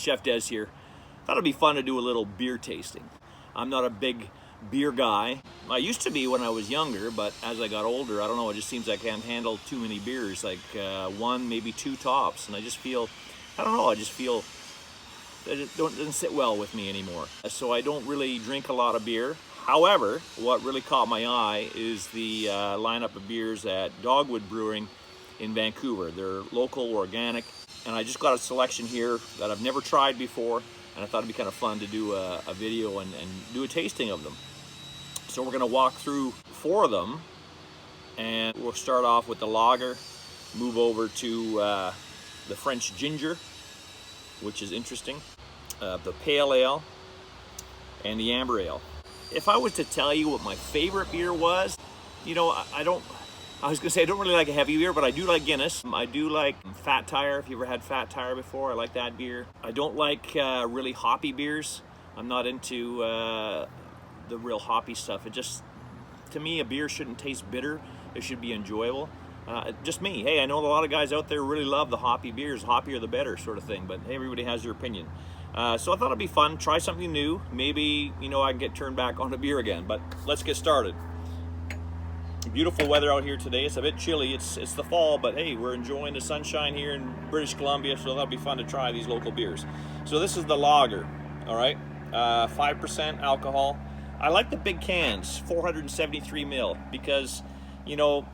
Chef Des here. Thought it'd be fun to do a little beer tasting. I'm not a big beer guy. I used to be when I was younger, but as I got older, I don't know, it just seems I can't handle too many beers, like one, maybe two tops, and I just feel, I don't know, I just feel that it doesn't sit well with me anymore. So I don't really drink a lot of beer. However, what really caught my eye is the lineup of beers at Dogwood Brewing in Vancouver. They're local, organic, and I just got a selection here that I've never tried before, and I thought it'd be kind of fun to do a video and do a tasting of them. So we're gonna walk through 4 of them, and we'll start off with the lager, move over to the French ginger, which is interesting, the pale ale, and the amber ale. If I was to tell you what my favorite beer was, you know, I was gonna say I don't really like a heavy beer, but I do like Guinness. I do like Fat Tire. If you ever had Fat Tire before, I like that beer. I don't like really hoppy beers. I'm not into the real hoppy stuff. It just, to me, a beer shouldn't taste bitter. It should be enjoyable. Just me. Hey, I know a lot of guys out there really love the hoppy beers. Hoppier the better sort of thing, but hey, everybody has their opinion. So I thought it'd be fun, try something new. Maybe, you know, I can get turned back on to beer again, but let's get started. Beautiful weather out here today. It's a bit chilly. It's the fall, but hey, we're enjoying the sunshine here in British Columbia, so that'll be fun to try these local beers. So this is the lager, all right? 5% alcohol. I like the big cans, 473 ml, because, you know,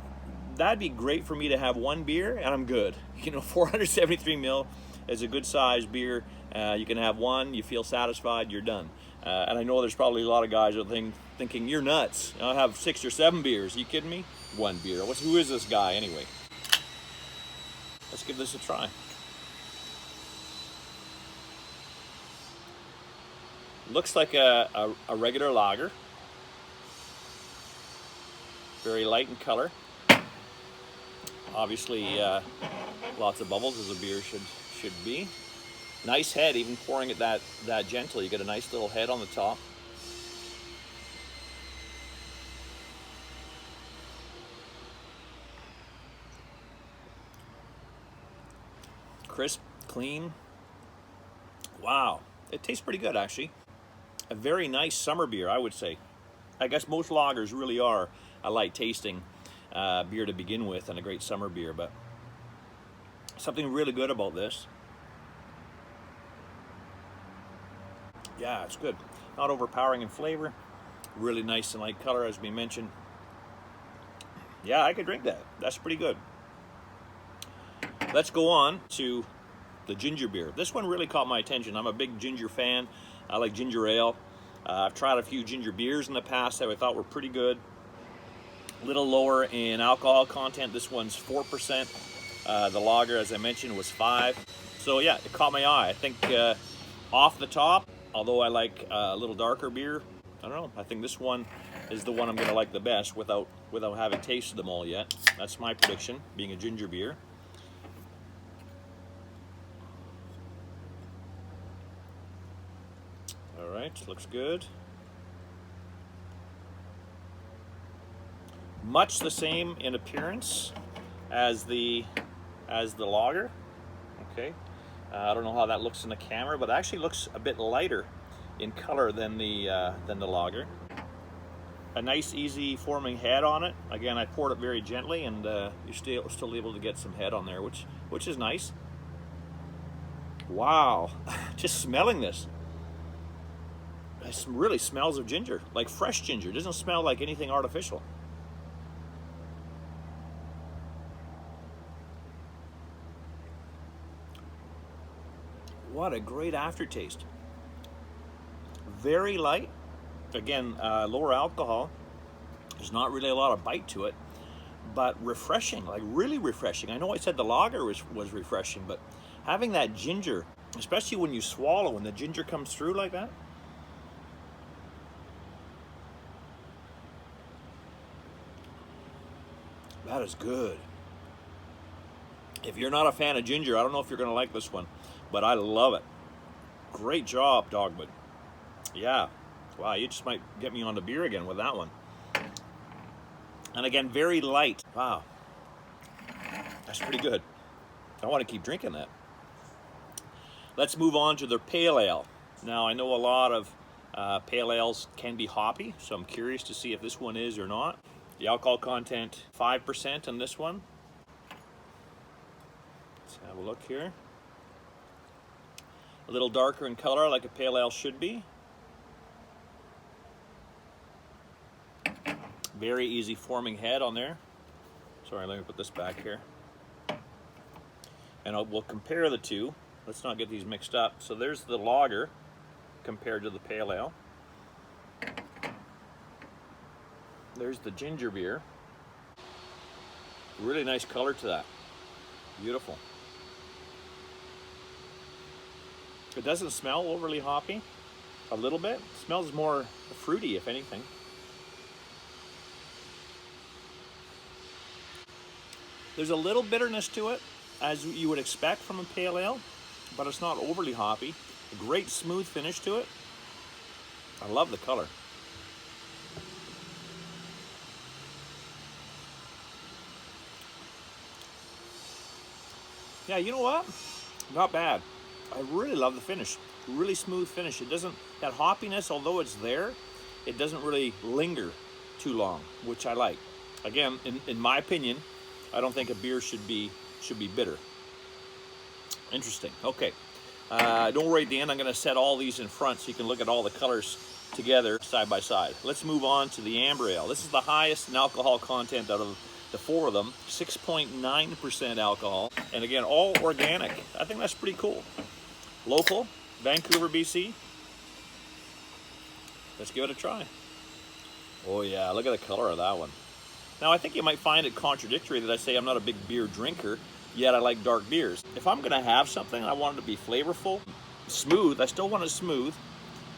that'd be great for me to have one beer and I'm good. You know, 473 ml is a good size beer. You can have one, you feel satisfied, you're done. And I know there's probably a lot of guys out there thinking, you're nuts. I'll have 6 or 7 beers. Are you kidding me? One beer. Who is this guy anyway? Let's give this a try. Looks like a regular lager. Very light in color. Obviously, lots of bubbles as a beer should be. Nice head, even pouring it that gentle. You get a nice little head on the top. Crisp, clean. Wow, it tastes pretty good actually. A very nice summer beer, I would say. I guess most lagers really are a light tasting beer to begin with, and a great summer beer, but something really good about this. Yeah, it's good. Not overpowering in flavor. Really nice and light color, as we mentioned. Yeah, I could drink that. That's pretty good. Let's go on to the ginger beer. This one really caught my attention. I'm a big ginger fan. I like ginger ale. I've tried a few ginger beers in the past that I thought were pretty good. A little lower in alcohol content. This one's 4%. The lager, as I mentioned, was 5%. So yeah, it caught my eye. I think off the top, although I like a little darker beer, I don't know, I think this one is the one I'm going to like the best without having tasted them all yet. That's my prediction, being a ginger beer. All right, looks good. Much the same in appearance as the lager. Okay. I don't know how that looks in the camera, but it actually looks a bit lighter in color than the lager. A nice, easy forming head on it. Again, I poured it very gently, and you're still able to get some head on there, which is nice. Wow, just smelling this. It really smells of ginger, like fresh ginger. It doesn't smell like anything artificial. What a great aftertaste. Very light. Again, lower alcohol. There's not really a lot of bite to it, but refreshing, like really refreshing. I know I said the lager was refreshing, but having that ginger, especially when you swallow, when the ginger comes through like that. That is good. If you're not a fan of ginger, I don't know if you're going to like this one, but I love it. Great job, Dogwood. Yeah. Wow, you just might get me on the beer again with that one. And again, very light. Wow. That's pretty good. I want to keep drinking that. Let's move on to their pale ale. Now, I know a lot of pale ales can be hoppy, so I'm curious to see if this one is or not. The alcohol content, 5% on this one. Let's have a look here. A little darker in color, like a pale ale should be. Very easy forming head on there. Sorry, let me put this back here. And we'll compare the two. Let's not get these mixed up. So there's the lager compared to the pale ale. There's the ginger beer. Really nice color to that. Beautiful. It doesn't smell overly hoppy. A little bit. It smells more fruity, if anything. There's a little bitterness to it, as you would expect from a pale ale, but it's not overly hoppy. A great smooth finish to it. I love the color. Yeah, you know what? Not bad. I really love the finish. Really smooth finish. It doesn't, that hoppiness, although it's there, it doesn't really linger too long, which I like. Again, in my opinion, I don't think a beer should be bitter. Interesting. Okay. Don't worry at the end. I'm going to set all these in front so you can look at all the colors together side by side. Let's move on to the amber ale. This is the highest in alcohol content out of the four of them. 6.9% alcohol. And again, all organic. I think that's pretty cool. Local, Vancouver, BC. Let's give it a try. Oh yeah, look at the color of that one. Now, I think you might find it contradictory that I say I'm not a big beer drinker, yet I like dark beers. If I'm gonna have something, I want it to be flavorful, smooth. I still want it smooth,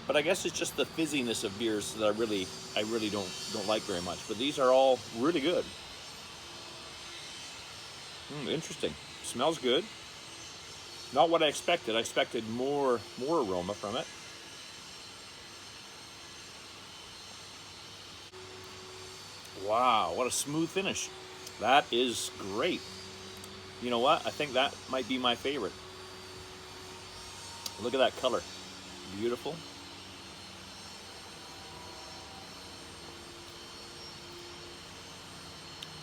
but I guess it's just the fizziness of beers that I really don't like very much. But these are all really good. Interesting. Smells good. Not what I expected. I expected more aroma from it. Wow, what a smooth finish. That is great. You know what? I think that might be my favorite. Look at that color. Beautiful.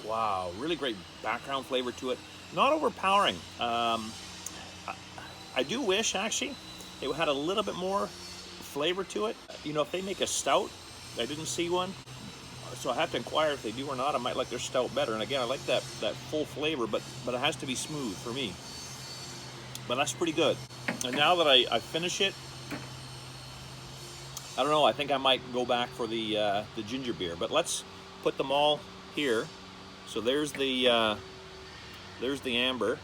Wow, really great background flavor to it. Not overpowering. I do wish, actually, it had a little bit more flavor to it. You know, if they make a stout, I didn't see one, so I have to inquire if they do or not. I might like their stout better. And again, I like that full flavor, but it has to be smooth for me. But that's pretty good. And now that I finish it, I don't know, I think I might go back for the ginger beer. But let's put them all here. So there's the amber.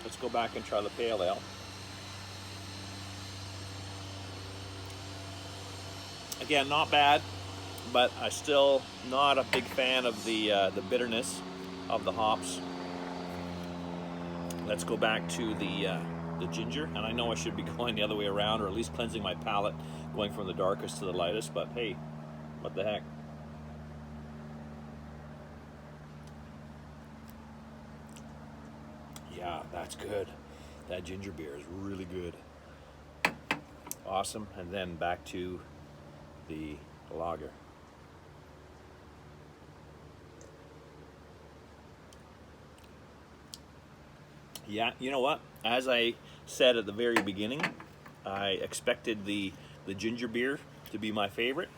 Let's go back and try the pale ale. Again, not bad, but I'm still not a big fan of the bitterness of the hops. Let's go back to the ginger, and I know I should be going the other way around, or at least cleansing my palate, going from the darkest to the lightest, but hey, what the heck. Yeah, that's good. That ginger beer is really good. Awesome. And then back to the lager. Yeah, you know what? As I said at the very beginning, I expected the ginger beer to be my favorite,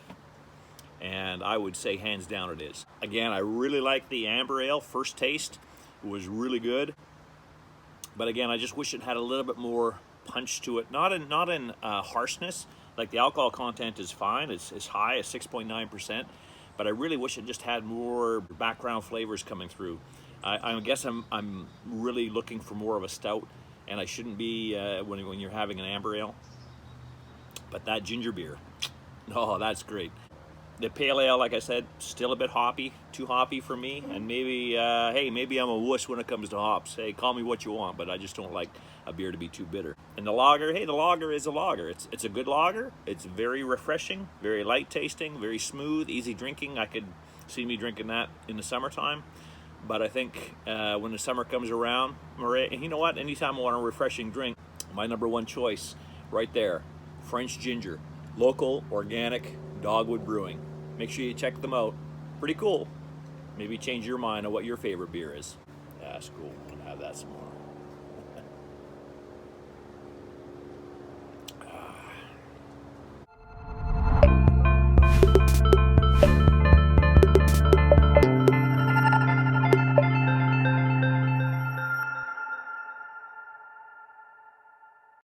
and I would say hands down it is. Again, I really like the amber ale. First taste was really good. But again, I just wish it had a little bit more punch to it. Not in harshness. Like the alcohol content is fine. It's high at 6.9%. But I really wish it just had more background flavors coming through. I guess I'm really looking for more of a stout, and I shouldn't be when you're having an amber ale. But that ginger beer, oh, that's great. The pale ale, like I said, still a bit hoppy, too hoppy for me. And maybe, hey, maybe I'm a wuss when it comes to hops. Hey, call me what you want, but I just don't like a beer to be too bitter. And the lager, hey, the lager is a lager. It's a good lager. It's very refreshing, very light tasting, very smooth, easy drinking. I could see me drinking that in the summertime. But I think when the summer comes around, you know what? Anytime I want a refreshing drink, My number one choice, right there, French ginger, local, organic, Dogwood Brewing. Make sure you check them out. Pretty cool. Maybe change your mind on what your favorite beer is. Yeah, that's cool. I'll have that some more.